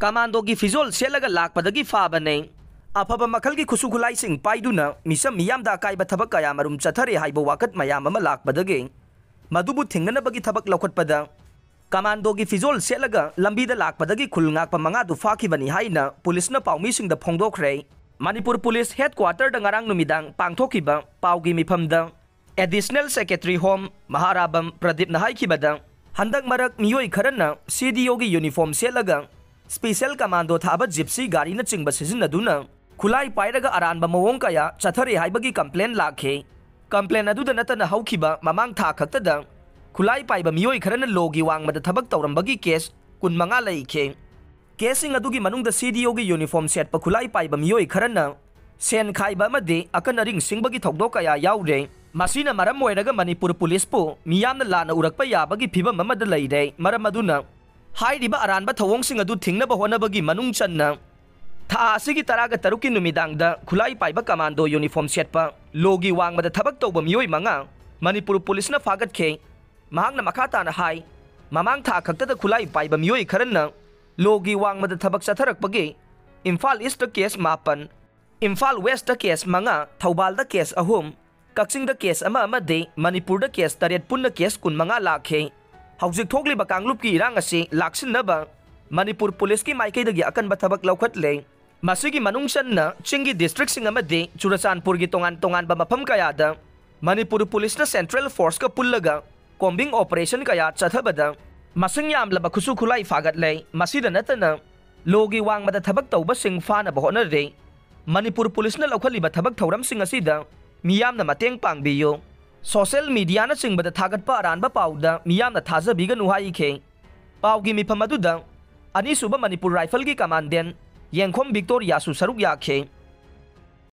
Commando की फिजोल सेलगा लाकपदगी फाबने अफब मखल की खुसु खुलाइसिंग पाइदुना मिसम मियामदा अकाइब थबक कया मरुम चथरे हाइबो वाकत मयाम अमा लाकपदगे मदुबु थिंगनबगी थबक लौखटपदा कमांडो की फिजोल सेलगा लंबीदा लाकपदगी खुलंगाकप मंगादु फाखिबनी हाइना पुलिसना पाउमीसिंगदा फोंदोखरे। मणिपुर पुलिस हेडक्वार्टर दा ngarang नुमिदांग पांगथोखिबा पाउगी मिफमदा additional secretary home Maharabam Pradeep ना हाइखिबदा हंदक मरक मियोई खरना सीडीओ की यूनिफॉर्म सेलगा स्पेशल कमांडो थाबा जिप्सी गाड़ी न चिंग सिजनदुना खुलाई पाइरगा अरानबा मवोंग कया चथरे हाइबगी कंप्लेन लाखे। कंप्लेन अदुदा नतना हौखिबा ममांग था खक्तदा खुलाई पाइबा मियोई खरना लोगी वांगमदा थबक तौरंबगी केस 15 लैखे। केसिंग अदुगी मनुंगदा सीडीओ की यूनिफॉर्म सेट प खुलाई पाइबा मियोई खरना सेन खाइबा अमदे अकन अरिंग सिंगबगी थौदो कया याउरे। मसीना मरम ओइरगा मणिपुर पुलिस पु मियामना लाना उरकपा याबगी फिबम अमदा लैरे। मरम अदुना हाइरिबा अरानबा थवोंगसिंग अदु थिंगनबा होनबगी मनुंग चन्ना था असिगी तरागा तरुकी नुमिदांगदा खुलाई पाइबा कमांडो यूनिफॉर्म सेटपा लोगी वांगमदा थबक तौबा मियोई मंगा मणिपुर पुलिसना फागतखे। महांगना मखाताना हाई ममांग था खक्तदा खुलाई पाइबा मियोई खरना लोगी वांगमदा थबक चथरकपगे Imphal east case 9, Imphal west case 5, Thoubal case 3, Kakching case अमदे मणिपुर केस 8 पुन्न केस 15 लाखे। हौजिक थोगलिबा कांगलुप की इरांग असे लाक्सिनबा मणिपुर पुलिस की माइकैदगी अकनबा थबक लौखटले। मसिगी मनुंग चन्ना चिंगी डिस्ट्रिक्ट सिंग अमदे चुरचानपुर की तोंगान तोंगानबा मफम कयादा मणिपुर पुलिस ना सेंट्रल फोर्स का पुल्लगा कॉम्बिंग ऑपरेशन कया चथबदा मसिंग यामलबा खुसु खुलाई फागतले। मसिदा नतना लोगी वांगमदा थबक तौबा सिंग फानबा होनरे। मणिपुर पुलिस ना लौखलिबा थबक थौरम सिंग असिदा मियामना मतेंग पांगबियो। सोशल मीडिया ना चिंबदा थागतपा अरानबा पाउदा मियामना थाजबिगनु हाइखे। पाउगी मिफम अदुदा अनिसुबा मणिपुर राइफल की कमांडेंट येंखोम विक्टोरिया सु सरुक याखे।